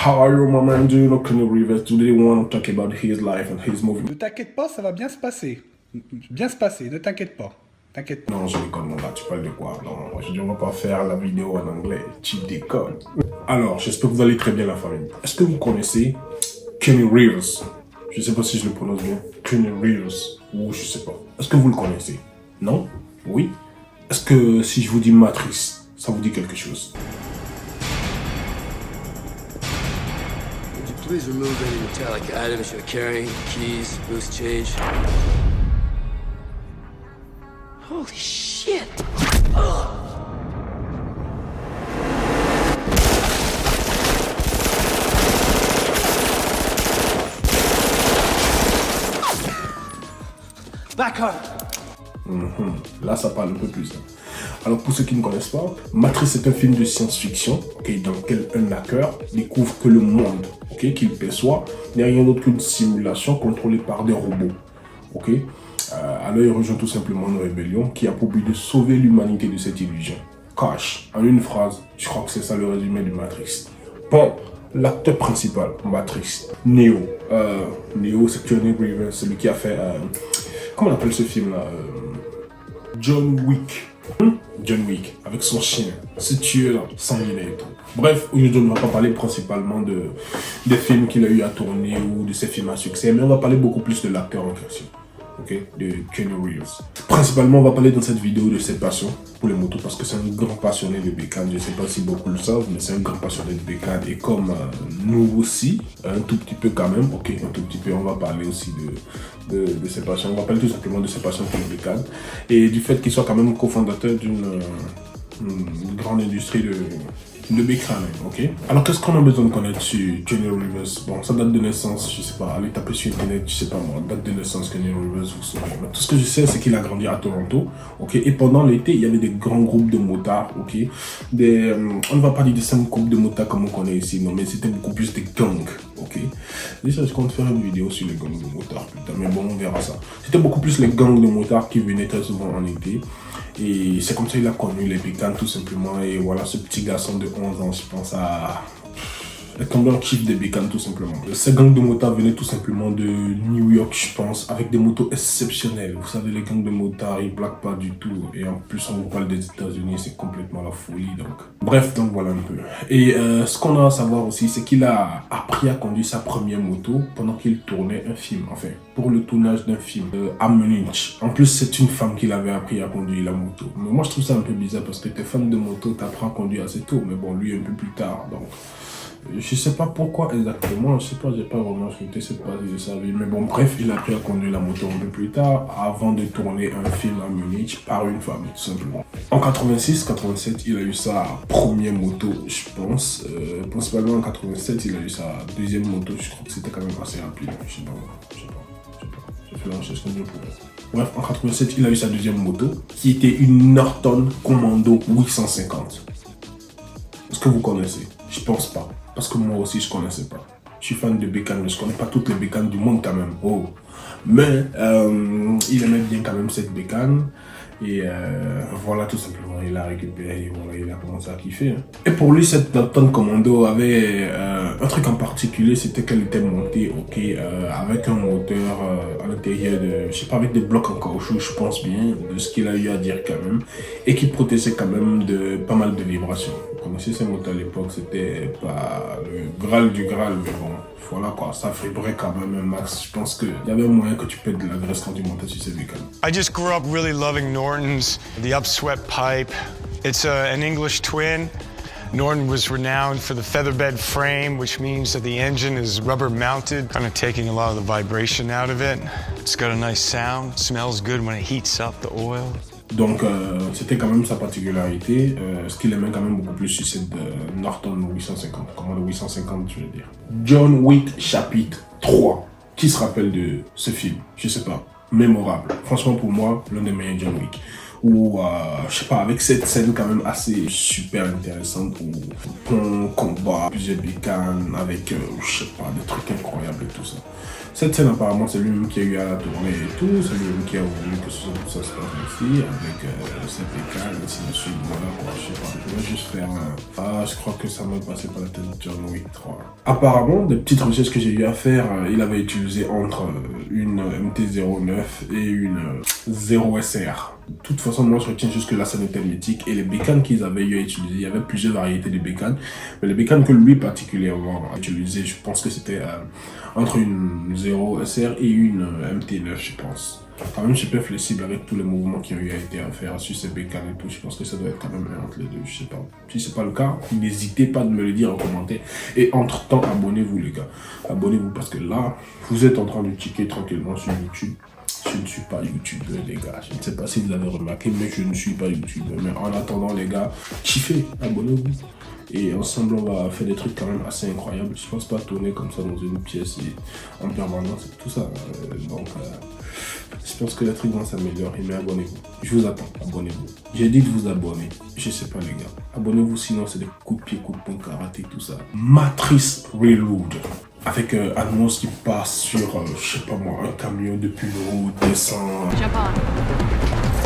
How are you, my man? Do you know Keanu Reeves? Today we want to talk about his life and his movie. Ne t'inquiète pas, ça va bien se passer. Bien se passer, ne t'inquiète pas. T'inquiète pas. Non, je déconne, mon gars, tu parles de quoi? Non, aujourd'hui, on va pas faire la vidéo en anglais. Tu déconnes. Alors, j'espère que vous allez très bien, la famille. Est-ce que vous connaissez Keanu Reeves? Je sais pas si je le prononce bien. Keanu Reeves. Ou je sais pas. Est-ce que vous le connaissez? Non? Oui? Est-ce que si je vous dis Matrix, ça vous dit quelque chose? Would you please remove any metallic items you're carrying? Keys, loose change. Holy shit! D'accord. Là, ça parle un peu plus. Alors, pour ceux qui ne connaissent pas, Matrix est un film de science-fiction dans lequel un hacker découvre que le monde qu'il perçoit n'est rien d'autre qu'une simulation contrôlée par des robots. Alors, il rejoint tout simplement une rébellion qui a pour but de sauver l'humanité de cette illusion. Cash, en une phrase, je crois que c'est ça le résumé de Matrix. Bon, l'acteur principal, Matrix, Neo. Neo, c'est Keanu Reeves, celui qui a fait... comment on appelle ce film-là John Wick. John Wick, avec son chien, ce tueur sanguinaire et tout. Bref, aujourd'hui, on ne va pas parler principalement des films qu'il a eu à tourner ou de ses films à succès, mais on va parler beaucoup plus de l'acteur en question. De Keanu Reeves. Principalement, on va parler dans cette vidéo de ses passions pour les motos parce que c'est un grand passionné de bécane. Je ne sais pas si beaucoup le savent, mais c'est un grand passionné de bécane. Et comme nous aussi, un tout petit peu quand même, un tout petit peu, on va parler aussi de ses passions. On va parler tout simplement de ses passions pour le bécane et du fait qu'il soit quand même cofondateur d'une grande industrie de bécane, Alors, qu'est-ce qu'on a besoin de connaître sur Keanu Reeves? Bon, sa date de naissance, je sais pas, allez taper sur internet, je sais pas moi, date de naissance Keanu Reeves, vous saurez. Mais tout ce que je sais, c'est qu'il a grandi à Toronto, et pendant l'été, il y avait des grands groupes de motards, on ne va pas dire des 5 groupes de motards comme on connaît ici, non, mais c'était beaucoup plus des gangs, Déjà, je compte faire une vidéo sur les gangs de motards, putain, mais bon, on verra ça. C'était beaucoup plus les gangs de motards qui venaient très souvent en été. Et c'est comme ça qu'il a connu les bécanes tout simplement. Et voilà, ce petit garçon de 11 ans, je pense à être tombé en chief des bécanes tout simplement. Ces gangs de motards venaient tout simplement de New York, je pense, avec des motos exceptionnelles. Vous savez, les gangs de motards, ils blaguent pas du tout. Et en plus, on vous parle des États-Unis, c'est complètement la folie. Bref, donc voilà un peu. Et ce qu'on a à savoir aussi, c'est qu'il a appris à conduire sa première moto pendant qu'il tournait un film, pour le tournage d'un film à Munich. En plus, c'est une femme qui l'avait appris à conduire la moto. Mais moi, je trouve ça un peu bizarre parce que t'es fan de moto, t'apprends à conduire assez tôt. Mais bon, lui, un peu plus tard, donc... Je sais pas pourquoi exactement, je sais pas, j'ai pas vraiment scruté cette partie de sa vie. Mais bon, bref, il a appris à conduire la moto un peu plus tard, avant de tourner un film à Munich par une femme, tout simplement. En 86-87, il a eu sa première moto, je pense. Principalement en 87, il a eu sa deuxième moto, je crois que c'était quand même assez rapide. Je sais pas. J'ai fait la recherche comme je pouvais. Bref, en 87, il a eu sa deuxième moto, qui était une Norton Commando 850. Est-ce que vous connaissez? Je pense pas. Parce que moi aussi, je connaissais pas. Je suis fan de bécanes, mais je connais pas toutes les bécanes du monde quand même. Mais il aimait bien quand même cette bécane. Et voilà, tout simplement, il a récupéré et voilà, il a commencé à kiffer. Et pour lui, cette Norton Commando avait un truc en particulier, c'était qu'elle était montée, avec un moteur à l'intérieur de, je sais pas, avec des blocs en caoutchouc, je pense bien, de ce qu'il a eu à dire quand même, et qui protégeait quand même de pas mal de vibrations. Vous connaissez ces motos à l'époque, c'était pas le Graal du Graal, mais bon, voilà quoi, ça vibrait quand même un max. Je pense qu'il y avait moyen que tu pètes de la graisse quand tu montais sur ces bécanes. I just grew up really loving Norton's, the upswept pipe. It's an English twin. Norton was renowned for the featherbed frame, which means that the engine is rubber mounted, kind of taking a lot of the vibration out of it. It's got a nice sound, smells good when it heats up the oil. Donc, c'était quand même sa particularité. Ce qu'il aimait quand même beaucoup plus sur cette Norton 850, Commando 850, je veux dire. John Wick chapitre 3. Qui se rappelle de ce film? Je sais pas. Mémorable. Franchement, pour moi, l'un des meilleurs John Wick. Ou, je sais pas, avec cette scène quand même assez super intéressante où on combat plusieurs bécanes avec, je sais pas, des trucs incroyables et tout ça. Cette scène, apparemment, c'est lui-même qui a eu à la tournée et tout. C'est lui-même qui a voulu que tout ça se passe ici, avec ses bécanes, ainsi de suite. Voilà, quoi, je sais pas. Je vais juste faire un... Ah, je crois que ça m'a passé par la tête de John Wick 3. Apparemment, des petites recherches que j'ai eu à faire, il avait utilisé entre une MT-09 et une 0SR. De toute façon, moi, je retiens juste que la scène était mythique et les bécanes qu'ils avaient eu à utiliser, il y avait plusieurs variétés de bécanes, mais les bécanes que lui particulièrement a utilisé, je pense que c'était entre une 0SR et une MT9, je pense. Quand même super flexible avec tous les mouvements qui ont eu à été à faire sur ces bécanes et tout. Je pense que ça doit être quand même entre les deux, je sais pas. Si c'est pas le cas, n'hésitez pas de me le dire en commentaire. Et entre-temps, abonnez-vous les gars. Abonnez-vous parce que là, vous êtes en train de checker tranquillement sur YouTube. Je ne suis pas youtubeur les gars, je ne sais pas si vous avez remarqué, mais je ne suis pas youtubeur. Mais en attendant les gars, kiffez, abonnez-vous. Et ensemble on va faire des trucs quand même assez incroyables. Je pense pas tourner comme ça dans une pièce et en permanence et tout ça. Je pense que les trucs vont s'améliorer, mais abonnez-vous. Je vous attends, abonnez-vous. J'ai dit de vous abonner, je sais pas les gars. Abonnez-vous sinon c'est des coups de pied, coups de poing, karaté, tout ça. Matrice Reload. Avec Atmos qui passe sur, je sais pas moi, un camion depuis le haut, descend. Jump on.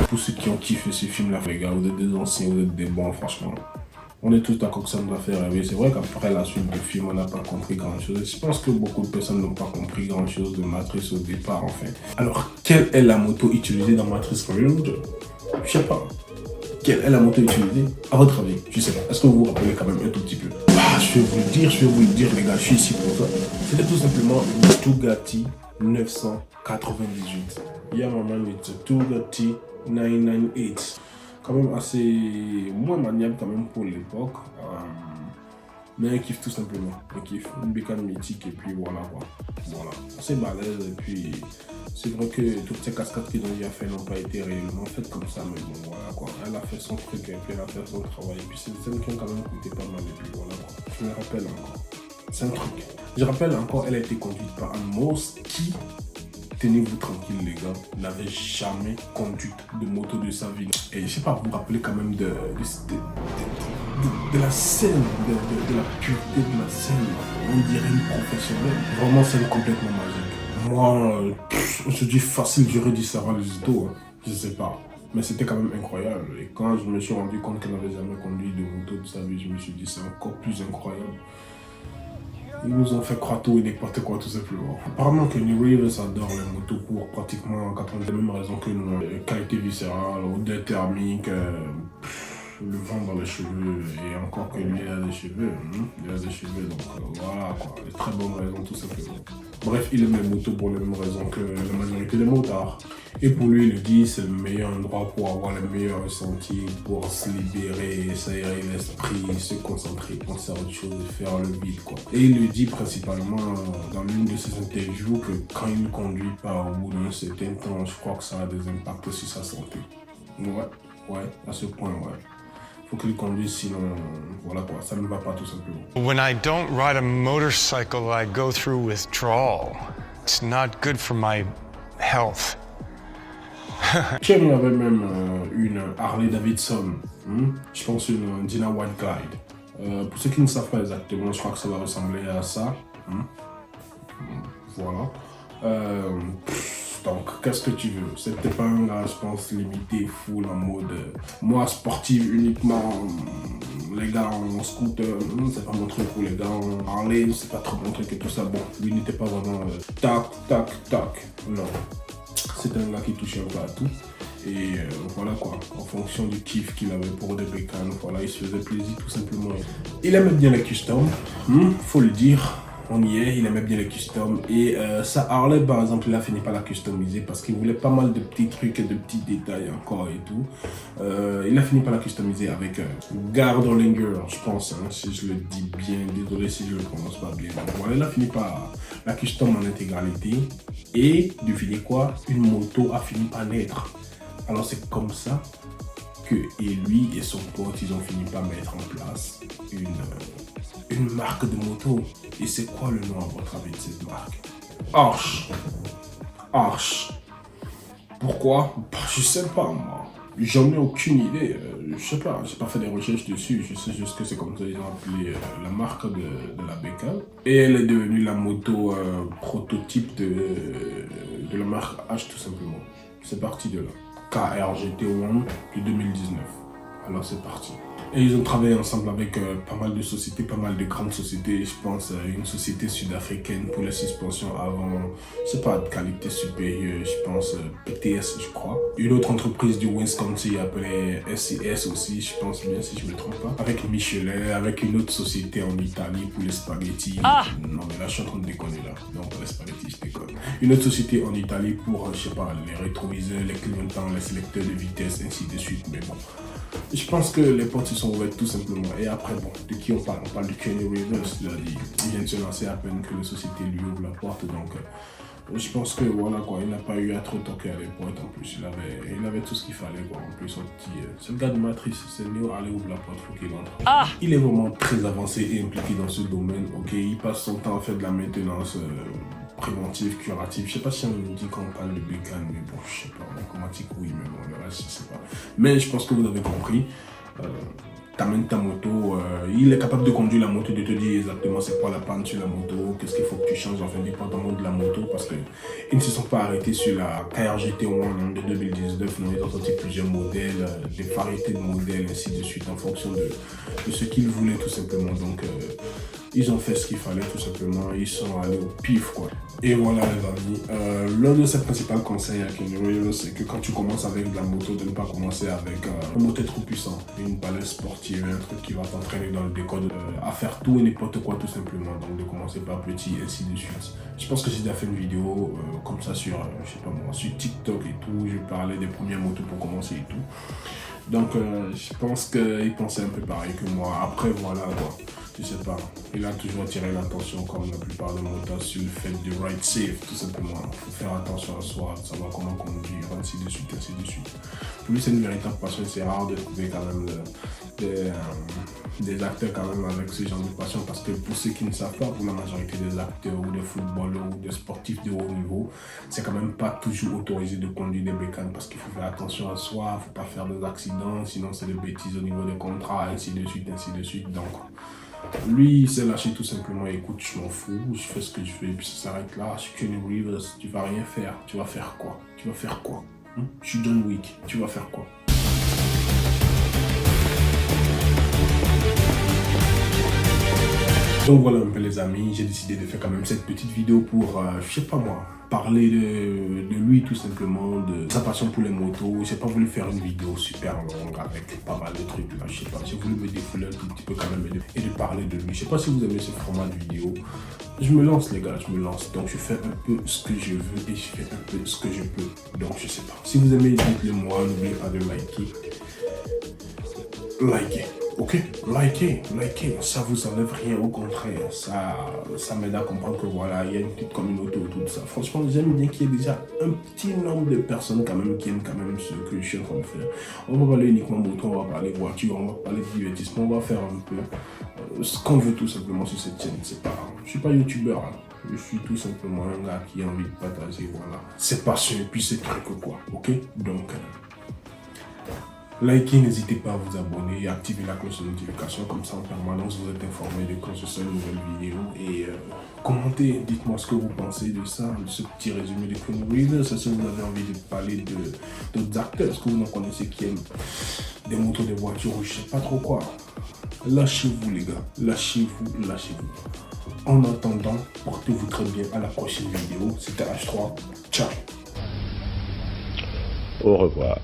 Pour ceux qui ont kiffé ce film-là, les gars, vous êtes des anciens, vous êtes des bons, franchement. On est tous d'accord que ça nous a fait rêver. C'est vrai qu'après la suite du film, on n'a pas compris grand-chose. Je pense que beaucoup de personnes n'ont pas compris grand-chose de Matrice au départ, en fait. Alors, quelle est la moto utilisée dans Matrice Reload? Je sais pas. Quelle est la moto utilisée? À votre avis, je sais pas. Est-ce que vous vous rappelez quand même un tout petit peu? Je vais vous le dire, les gars, je suis ici pour ça. C'était tout simplement une Bugatti 998. Yeah, my man, it's a Bugatti 998. Quand même assez moins maniable quand même pour l'époque, mais un kiff tout simplement, un kiff, une bécane mythique et puis voilà quoi, voilà, assez balèze et puis c'est vrai que toutes ces cascades qu'ils ont eu à faire n'ont pas été réellement faites comme ça, mais bon voilà quoi, elle a fait son truc et puis elle a fait son travail et puis c'est des scènes qui ont quand même coûté pas mal et puis voilà quoi, je me rappelle encore, c'est un truc, je rappelle encore, elle a été conduite par Atmos qui, tenez-vous tranquille les gars, n'avait jamais conduit de moto de sa vie. Et je sais pas, vous vous rappelez quand même de la scène, de la pureté de la scène. On dirait une professionnelle. Vraiment, c'est complètement magique. Moi, on se dit facile, j'aurais dit Sarah Luzito, hein. Je sais pas. Mais c'était quand même incroyable. Et quand je me suis rendu compte qu'elle n'avait jamais conduit de moto de sa vie, je me suis dit c'est encore plus incroyable. Ils nous ont fait croire tout et n'importe quoi tout simplement. Apparemment que New Reeves adore les motos pour pratiquement 80 des mêmes raisons que nous. Qualité viscérale, odeur thermique, le vent dans les cheveux et encore que lui il a des cheveux. Il a des cheveux donc voilà quoi. Des très bonnes raisons tout simplement. Bref, il aime les motos pour les mêmes raisons que la majorité des motards. Et pour lui, il dit c'est le meilleur endroit pour avoir les meilleurs ressentis, pour se libérer, s'aérer l'esprit, se concentrer, penser à autre chose, faire le vide quoi. Et il le dit principalement dans l'une de ses interviews que quand il ne conduit pas au bout d'un certain temps, je crois que ça a des impacts sur sa santé. Ouais, à ce point, ouais. Faut qu'il conduise, sinon, voilà quoi, ça ne va pas tout simplement. When I don't ride a motorcycle, I go through withdrawal. It's not good for my health. Ken avait même une Harley Davidson, je pense une Dina White Glide. Pour ceux qui ne savent pas exactement, je crois que ça va ressembler à ça. Voilà. Donc, qu'est-ce que tu veux? C'était pas un gars, je pense, limité, full en mode moi sportive uniquement, les gars en scooter, c'est pas mon truc, pour les gars en Harley, c'est pas trop mon truc et tout ça. Bon, lui n'était pas vraiment tac, non. C'est un gars qui touchait un peu à tout. Et voilà quoi, en fonction du kiff qu'il avait pour des bécanes, voilà, il se faisait plaisir tout simplement. Il aimait bien les customs, faut le dire. on y est, il aimait bien les customs. Et sa Harley, par exemple, il a fini par la customiser parce qu'il voulait pas mal de petits trucs et de petits détails encore et tout. Il a fini par la customiser avec Gardolinger, je pense, hein, si je le dis bien. Désolé si je le prononce pas bien. Donc, voilà, il a fini par la custom en intégralité. Et devinez quoi, une moto a fini par naître. Alors c'est comme ça que lui et son pote, ils ont fini par mettre en place une marque de moto. Et c'est quoi le nom à votre avis de cette marque? Arch. Arch. Pourquoi? Bah, je sais pas moi. J'en ai aucune idée. Je sais pas, j'ai pas fait des recherches dessus. Je sais juste que c'est comme ça ils ont appelé la marque de la bécane. Et elle est devenue la moto prototype de la marque H tout simplement. C'est parti de là. KRGT1 de 2019. Alors c'est parti. Et ils ont travaillé ensemble avec pas mal de sociétés, pas mal de grandes sociétés. Je pense une société sud-africaine pour les suspensions avant, je sais pas, de qualité supérieure, je pense PTS, je crois. Une autre entreprise du Wisconsin appelée SCS aussi, je pense bien si je me trompe pas. Avec Michelin, avec une autre société en Italie pour les spaghettis. Non mais là je suis en train de déconner là. Non pour les spaghettis je déconne. Une autre société en Italie pour, je sais pas, les rétroviseurs, les clignotants, les sélecteurs de vitesse, ainsi de suite. Mais bon. Je pense que les portes se sont ouvertes tout simplement. Et après, bon, de qui on parle? On parle de Kenny Rivers. Il vient de se lancer à peine que la société lui ouvre la porte. Donc, je pense que voilà quoi, il n'a pas eu à trop toquer à les portes en plus. Il avait tout ce qu'il fallait quoi. En plus, son petit. C'est le gars de Matrice. C'est Neo, allez ouvre la porte, faut qu'il entre. Il est vraiment très avancé et impliqué dans ce domaine. Ok, il passe son temps à faire de la maintenance. Préventive, curative. Je sais pas si on nous dit qu'on parle de bécane, mais bon, je sais pas, en informatique, oui, mais bon, le reste, je sais pas. Mais je pense que vous avez compris. T'amènes ta moto, il est capable de conduire la moto, de te dire exactement c'est quoi la panne sur la moto, qu'est-ce qu'il faut que tu changes, enfin, dépendamment de la moto, parce que ils ne se sont pas arrêtés sur la KRGT1 de 2019, non, ils ont sorti plusieurs modèles, des variétés de modèles, ainsi de suite, en fonction de ce qu'ils voulaient, tout simplement. Donc, ils ont fait ce qu'il fallait tout simplement, ils sont allés au pif quoi. Et voilà les amis, l'un de ses principaux conseils à Kenny Rivers, c'est que quand tu commences avec de la moto, de ne pas commencer avec un moteur trop puissant, une palette sportive, un truc qui va t'entraîner dans le décor à faire tout et n'importe quoi tout simplement. Donc de commencer par petit, ainsi de suite. Je pense que j'ai déjà fait une vidéo comme ça sur, je sais pas moi, sur TikTok et tout, je parlais des premières motos pour commencer et tout. Donc je pense qu'il pensait un peu pareil que moi. Après voilà quoi. Je sais pas, il a toujours attiré l'attention comme la plupart des motards sur le fait de ride safe, tout simplement. Il faut faire attention à soi, savoir comment conduire, ainsi de suite, ainsi de suite. Pour lui, c'est une véritable passion, c'est rare de trouver quand même des acteurs quand même avec ce genre de passion, parce que pour ceux qui ne savent pas, pour la majorité des acteurs ou des footballeurs ou des sportifs de haut niveau, c'est quand même pas toujours autorisé de conduire des bécanes, parce qu'il faut faire attention à soi, il ne faut pas faire des accidents, sinon c'est des bêtises au niveau des contrats, ainsi de suite, ainsi de suite. Donc, lui, il s'est lâché tout simplement. Écoute, je m'en fous, je fais ce que je fais, et puis ça s'arrête là. Je suis Kenny Rivers, tu vas rien faire. Tu vas faire quoi? Tu vas faire quoi? Je suis John Wick, tu vas faire quoi? Donc voilà un peu les amis, j'ai décidé de faire quand même cette petite vidéo pour, je sais pas moi, parler de lui tout simplement, de sa passion pour les motos. J'ai pas voulu faire une vidéo super longue avec pas mal de trucs là, je sais pas. J'ai voulu me défouler un tout petit peu quand même et de parler de lui. Je sais pas si vous aimez ce format de vidéo. Je me lance les gars, je me lance. Donc je fais un peu ce que je veux et je fais un peu ce que je peux. Donc je sais pas. Si vous aimez, dites-le moi, n'oubliez pas de liker. Likez. Ok, likez, ça vous enlève rien, au contraire, ça m'aide à comprendre que voilà, il y a une petite communauté autour de ça. Franchement, j'aime bien qu'il y ait déjà un petit nombre de personnes quand même qui aiment quand même ce que je suis en train de faire. On va parler uniquement moto, on va parler voiture, on va parler de divertissement, on va faire un peu ce qu'on veut tout simplement sur cette chaîne. C'est pas, je suis pas youtubeur, hein. Je suis tout simplement un gars qui a envie de partager, voilà, ses passions et puis ses trucs quoi, ok. Donc likez, n'hésitez pas à vous abonner et activer la cloche de notification, comme ça en permanence vous êtes informé de quand je sors une nouvelle vidéo. Et commentez, dites-moi ce que vous pensez de ça, de ce petit résumé de Kenny Rivers. Si vous avez envie de parler d'autres acteurs, est-ce que vous en connaissez qui aiment des motos, des voitures, ou je sais pas trop quoi. Lâchez-vous les gars, lâchez-vous. En attendant, portez-vous très bien, à la prochaine vidéo. C'était H3, ciao. Au revoir.